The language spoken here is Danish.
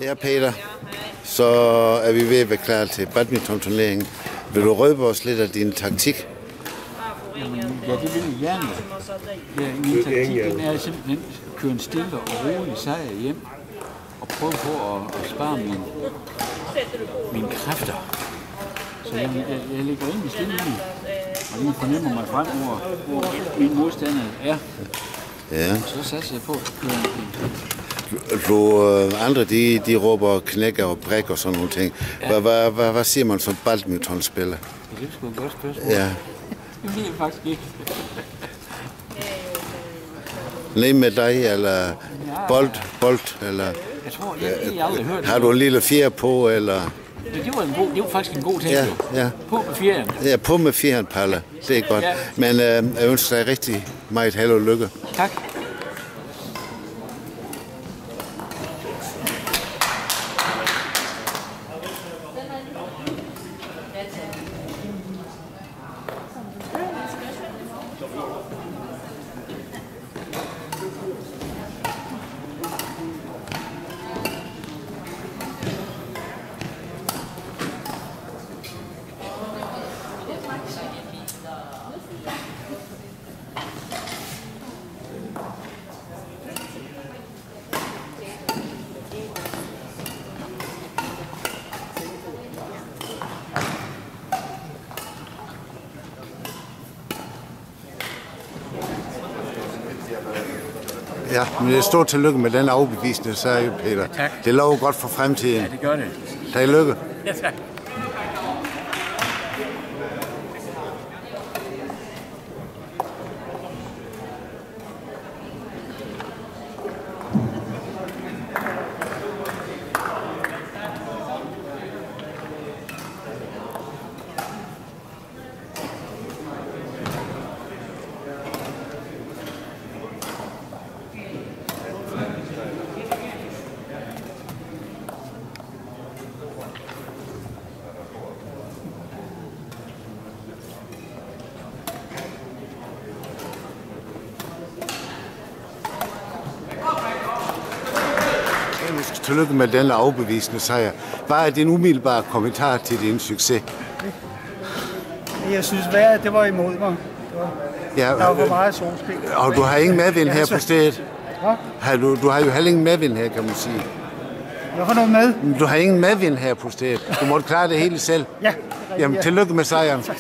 Ja, Peter. Så er vi ved at være klar til badmintonturneringen. Vil du røbe os lidt af din taktik? Jamen, ja, det vil jeg gerne. Ja, min taktik er simpelthen at køre en stille og rolig sejr hjem og prøve på at spare mine kræfter. Så jeg lægger ind i stillingen og lige fornemmer mig frem, hvor min modstander er. Ja. Så satser jeg på at køre Andre, de råber knækker og bræk og sådan nogle ting. Hvad siger man som badmintonspiller? Det er sgu et godt spørgsmål. Ja. Det ved jeg faktisk ikke. Ned med dig, eller bold, eller... Jeg tror, jeg aldrig hørt det. Har du en lille fjer på, eller... Det var faktisk en god ting. Ja. På med fjeren. Ja, på med fjeren, Palle. Det er godt. Ja. Men jeg ønsker dig rigtig meget held og lykke. Tak. Ja, men det er stort tillykke med den overbevisende sejr, Peter. Tak. Det lover godt for fremtiden. Ja, det gør det. Tak lykke. Ja, tak. Tillykke med den overbevisende sejr. Hvad er din umiddelbare kommentar til din succes? Jeg synes, vejret det var imod mig. Der var for meget solskin. Og du har ingen medvind her på stedet? Ja. Du har jo heller ingen medvind her, kan man sige. Jeg har noget med. Du har ingen medvind her på stedet. Du måtte klare det hele selv. Ja. Jamen, tillykke med sejren. Tak.